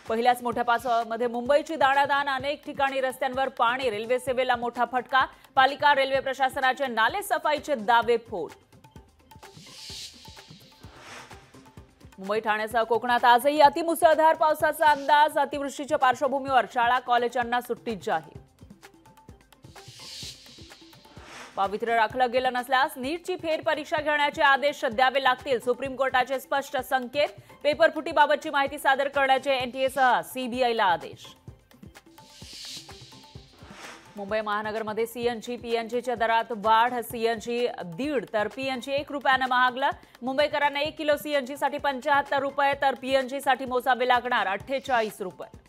पहिल्याच मोठ्या पावसामध्ये मुंबईची दाणादाण, अनेक ठिकाणी रस्त्यांवर पाणी, रेल्वे सेवेला मोठा फटका, पालिका रेल्वे प्रशासनाचे नाले सफाईचे दावे फोल। मुंबई ठाण्यासह कोकणात आजही अतिमुसळधार पावसाचा अंदाज, अतिवृष्टीच्या पार्श्वभूमीवर शाळा कॉलेजांना सुट्टी जाहीर। पावित्र्य राखलं गेलं नसल्यास नीटची फेरपरीक्षा घेण्याचे आदेश द्यावे लागतील, सुप्रीम कोर्टाचे स्पष्ट संकेत। पेपरफुटीबाबतची माहिती सादर करण्याचे एनटीएसह सीबीआयला आदेश। मुंबई महानगरमध्ये सीएनजी पीएनजीच्या दरात वाढ, सीएनजी 1.5 तर पीएनजी 1 रुपयाने महागलं। मुंबईकरांना 1 किलो सीएनजीसाठी 75 रुपये तर पीएनजीसाठी मोजावे लागणार 48 रुपये।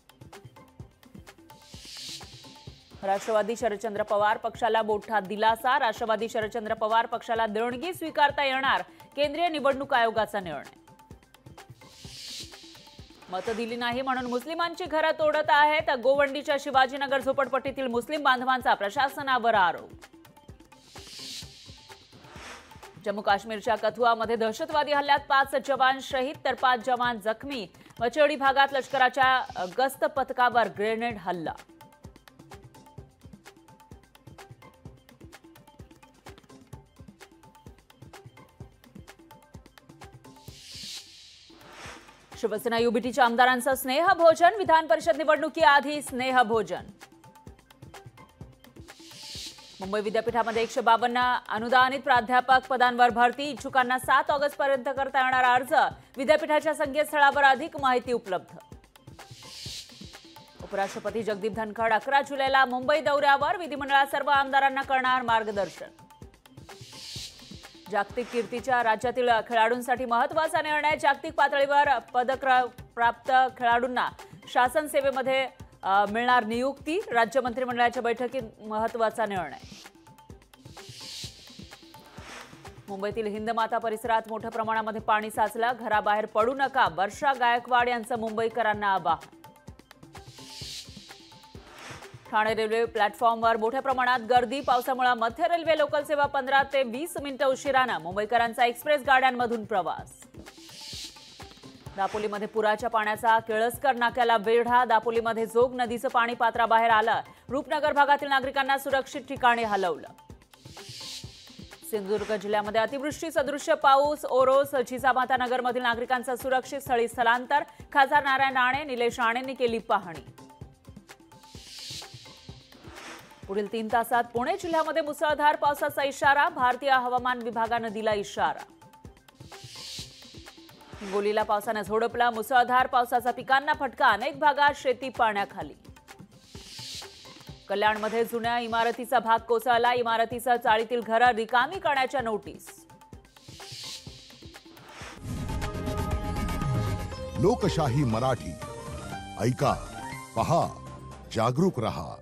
राष्ट्रवादी शरदचंद्र पवार पक्षाला मोठा दिलासा, राष्ट्रवादी शरदचंद्र पवार पक्षाला देणगी स्वीकारता येणार, केंद्रीय निवडणूक आयोगाचा निर्णय। मतं दिली नाही म्हणून मुस्लिमांची घरं तोडत आहेत, गोवंडीच्या शिवाजीनगर झोपडपट्टीतील मुस्लिम बांधवांचा प्रशासनावर आरोप। जम्मू काश्मीरच्या कथुआमध्ये दहशतवादी हल्ल्यात 5 जवान शहीद तर 5 जवान जखमी, वचेडी भागात लष्कराच्या गस्त पथकावर ग्रेनेड हल्ला। शिवसेना युबीटीच्या आमदारांचं स्नेहभोजन, विधान परिषद निवडणुकीआधी स्नेहभोजन। मुंबई विद्यापीठामध्ये 152 अनुदानित प्राध्यापक पदांवर भरती, इच्छुकांना 7 ऑगस्टपर्यंत करता येणार अर्ज, विद्यापीठाच्या संकेतस्थळावर अधिक माहिती उपलब्ध। उपराष्ट्रपती जगदीप धनखड 11 जुलैला मुंबई दौऱ्यावर, विधिमंडळात सर्व आमदारांना करणार मार्गदर्शन। जागतिक कीर्तीच्या राज्यातील खेळाडूंसाठी महत्त्वाचा निर्णय, जागतिक पातळीवर पदक प्राप्त खेळाडूंना शासन सेवेमध्ये मिळणार नियुक्ती, राज्य मंत्रिमंडळाच्या बैठकीत महत्त्वाचा निर्णय। मुंबईतील हिंदमाता परिसरात मोठ्या प्रमाणामध्ये पाणी साचलं, घराबाहेर पडू नका, वर्षा गायकवाड यांचं मुंबईकरांना आवाहन। ठाणे रेल्वे प्लॅटफॉर्मवर मोठ्या प्रमाणात गर्दी, पावसामुळे मध्य रेल्वे लोकल सेवा 15 ते 20 मिनिटं उशिरानं, मुंबईकरांचा एक्सप्रेस गाड्यांमधून प्रवास। दापोलीमध्ये पुराच्या पाण्याचा केळसकर नाक्याला वेढा, दापोलीमध्ये जोग नदीचं पाणी पात्राबाहेर आलं, रूपनगर भागातील नागरिकांना सुरक्षित ठिकाणी हलवलं। सिंधुदुर्ग जिल्ह्यामध्ये अतिवृष्टी सदृश्य पाऊस, ओरोस जिजामातानगरमधील नागरिकांचं सुरक्षित स्थळी स्थलांतर, खासदार नारायण राणे, निलेश राणेंनी केली पाहणी। पुढील 3 तासात पुणे जिल्ह्यामध्ये मुसळधार पावसाचा इशारा, भारतीय हवामान विभागानं दिला इशारा। हिंगोलीला पावसाने झोडपला, मुसळधार पावसाचा पिकांना फटका, अनेक भागात शेती पाण्याखाली। कल्याणमध्ये जुन्या इमारतीचा भाग कोसळला, इमारतीसह चाळीतील घरं रिकामी करण्याच्या नोटीस। लोकशाही मराठी ऐका, पहा, जागरूक रहा।